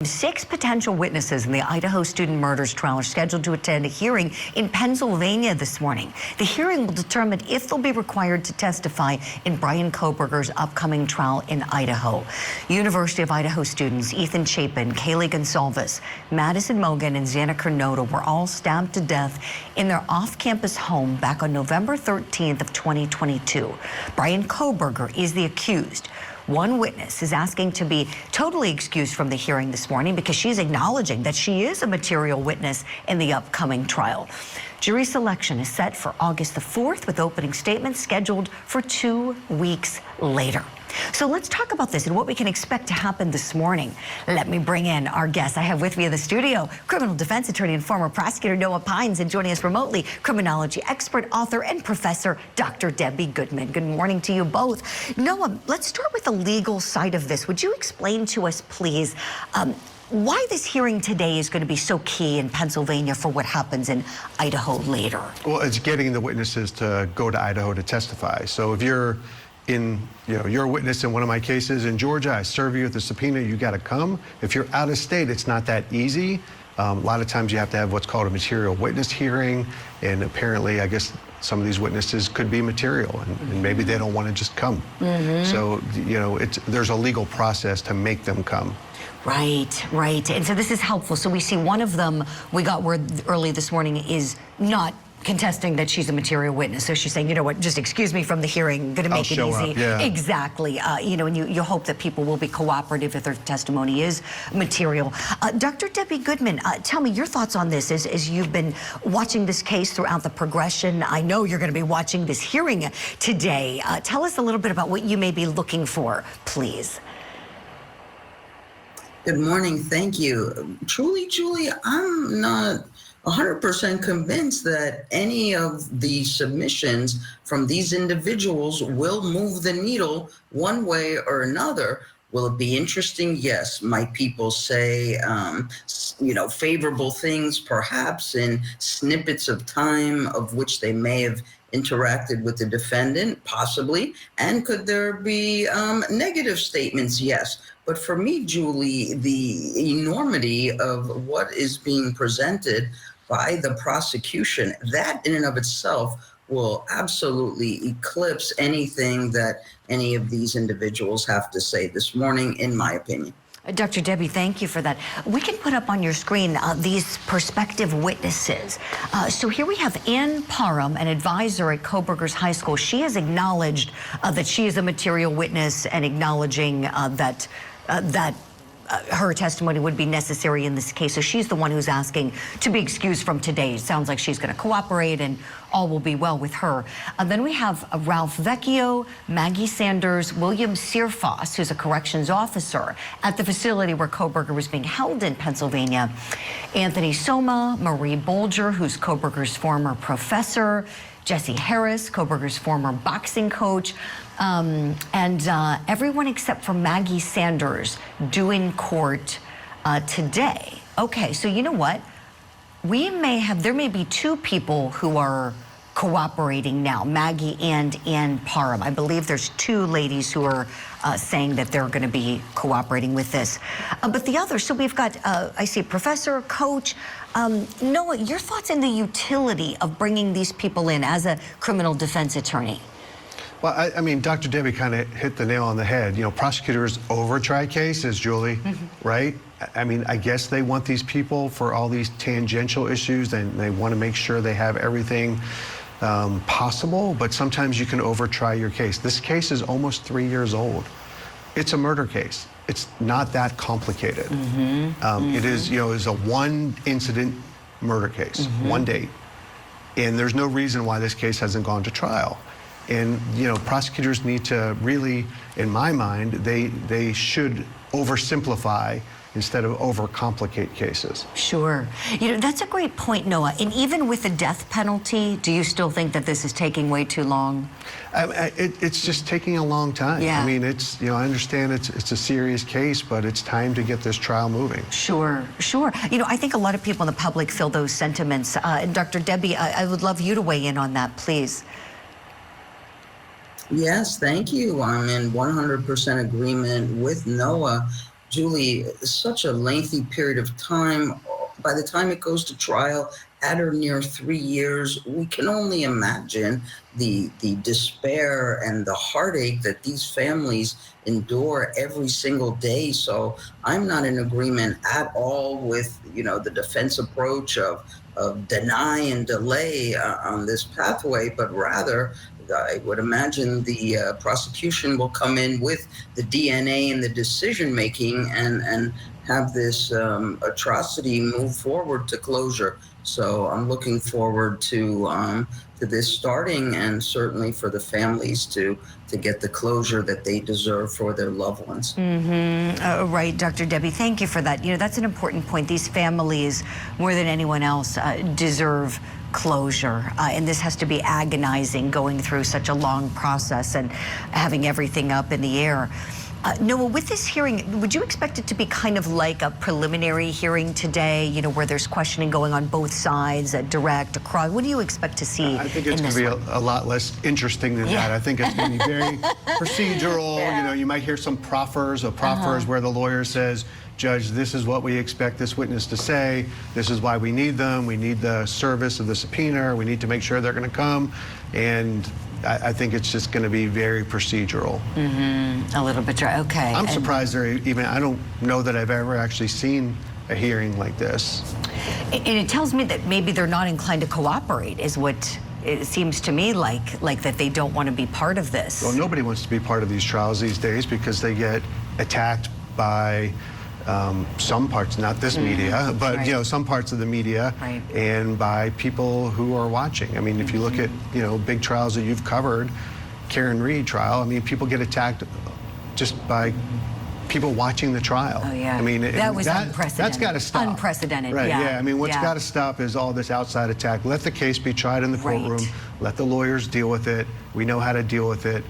6 potential witnesses in the Idaho Student Murders trial are scheduled to attend a hearing in Pennsylvania this morning. The hearing will determine if they'll be required to testify in Bryan Kohberger's upcoming trial in Idaho. University of Idaho students Ethan Chapin, Kaylee Gonsalves, Madison Mogan, and Xana Carnota were all stabbed to death in their off-campus home back on November 13th of 2022. Bryan Kohberger is the accused. One witness is asking to be totally excused from the hearing this morning because she's acknowledging that she is a material witness in the upcoming trial. Jury selection is set for August the 4th, with opening statements scheduled for 2 weeks later. So let's talk about this and what we can expect to happen this morning. Let me bring in our guest. I have with me in the studio criminal defense attorney and former prosecutor Noah Pines, and joining us remotely, criminology expert, author, and professor Dr. Debbie Goodman. Good morning to you both. Noah, let's start with the legal side of this. Would you explain to us, please, why this hearing today is going to be so key in Pennsylvania for what happens in Idaho later? Well, it's getting the witnesses to go to Idaho to testify. So if you're you're a witness in one of my cases in Georgia, I serve you with a subpoena, you got to come. If you're out of state, it's not that easy. A lot of times you have to have what's called a material witness hearing, and apparently, I guess some of these witnesses could be material, and maybe they don't want to just come. So, there's a legal process to make them come. Right. And so this is helpful. So we see one of them, we got word early this morning, is not contesting that she's a material witness. So she's saying, you know what, just excuse me from the hearing, gonna make it easy. Yeah. Exactly. And you hope that people will be cooperative if their testimony is material. Dr. Debbie Goodman, tell me your thoughts on this as you've been watching this case throughout the progression. I know you're gonna be watching this hearing today. Tell us a little bit about what you may be looking for, please. Good morning, thank you. Truly, Julie, I'm not 100% convinced that any of the submissions from these individuals will move the needle one way or another. Will it be interesting? Yes. Might people say, favorable things, perhaps in snippets of time of which they may have interacted with the defendant? Possibly. And could there be negative statements? Yes. But for me, Julie, the enormity of what is being presented by the prosecution, that in and of itself will absolutely eclipse anything that any of these individuals have to say this morning, in my opinion. Dr. Debbie, thank you for that. We can put up on your screen these prospective witnesses. So here we have Ann Parham, an advisor at Kohberger's High School. She has acknowledged that she is a material witness and acknowledging that her testimony would be necessary in this case. So she's the one who's asking to be excused from today. It sounds like she's going to cooperate and all will be well with her. Then we have Ralph Vecchio, Maggie Sanders, William Searfoss, who's a corrections officer at the facility where Kohberger was being held in Pennsylvania, Anthony Soma, Marie Bolger, who's Kohberger's former professor, Jesse Harris, Kohberger's former boxing coach, and everyone except for Maggie Sanders due in court today. Okay, so you know what? There may be 2 people who are cooperating now, Maggie and Ann Parham. I believe there's 2 ladies who are saying that they're going to be cooperating with this. But the others, so we've got, I see professor, coach. Noah, your thoughts on the utility of bringing these people in as a criminal defense attorney? Well, I mean, Dr. Debbie kind of hit the nail on the head. Prosecutors over-try cases, Julie, right? I mean, I guess they want these people for all these tangential issues, and they want to make sure they have everything possible, but sometimes you can over-try your case. This case is almost 3 years old. It's a murder case. It's not that complicated. It is, is a one-incident murder case, one date, and there's no reason why this case hasn't gone to trial. And, prosecutors need to really, in my mind, they should oversimplify instead of overcomplicate cases. Sure. That's a great point, Noah. And even with the death penalty, do you still think that this is taking way too long? It's just taking a long time. Yeah. I mean, I understand it's a serious case, but it's time to get this trial moving. Sure. I think a lot of people in the public feel those sentiments. Dr. Debbie, I would love you to weigh in on that, please. Yes, thank you. I'm in 100% agreement with Noah. Julie, such a lengthy period of time. By the time it goes to trial, at or near 3 years, we can only imagine the despair and the heartache that these families endure every single day. So I'm not in agreement at all with, the defense approach of deny and delay on this pathway, but rather I would imagine the prosecution will come in with the DNA and the decision making and have this atrocity move forward to closure. So I'm looking forward to this starting, and certainly for the families to get the closure that they deserve for their loved ones. Right, Dr. Debbie, thank you for that. That's an important point. These families, more than anyone else, deserve closure, and this has to be agonizing, going through such a long process and having everything up in the air. Noah, with this hearing, would you expect it to be kind of like a preliminary hearing today, where there's questioning going on both sides, a direct, a cross? What do you expect to see? I think it's going to be a lot less interesting than that. I think it's going to be very procedural. You might hear some proffers, where the lawyer says, Judge, this is what we expect this witness to say. This is why we need them. We need the service of the subpoena. We need to make sure they're going to come. And I think it's just going to be very procedural. A little bit dry. Okay. I'm surprised I don't know that I've ever actually seen a hearing like this. And it tells me that maybe they're not inclined to cooperate, is what it seems to me like that they don't want to be part of this. Well, nobody wants to be part of these trials these days because they get attacked by some parts, not this media, but some parts of the media, and by people who are watching. I mean, if you look at big trials that you've covered, Karen Reed trial, I mean, people get attacked just by people watching the trial. Oh yeah. I mean, that was unprecedented. That's got to stop. Unprecedented. Right. Yeah. I mean, what's got to stop is all this outside attack. Let the case be tried in the courtroom. Let the lawyers deal with it. We know how to deal with it.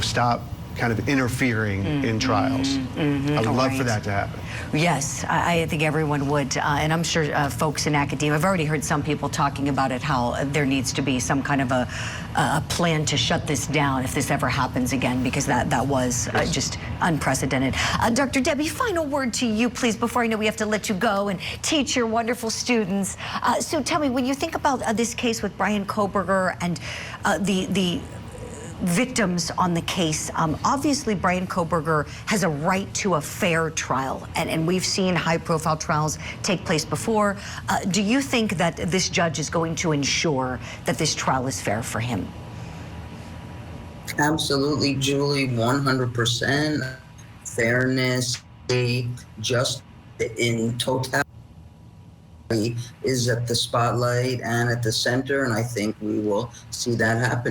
Stop kind of interfering in trials. I would love for that to happen. Yes, I think everyone would, and I'm sure folks in academia, I've already heard some people talking about it, how there needs to be some kind of a plan to shut this down if this ever happens again, because that was just unprecedented. Dr. Debbie, final word to you, please, before I know we have to let you go and teach your wonderful students. So tell me, when you think about this case with Bryan Kohberger and the victims on the case, obviously Bryan Kohberger has a right to a fair trial, and we've seen high-profile trials take place before. Do you think that this judge is going to ensure that this trial is fair for him? Absolutely, Julie, 100%. Fairness, just in totality, is at the spotlight and at the center, and I think we will see that happen.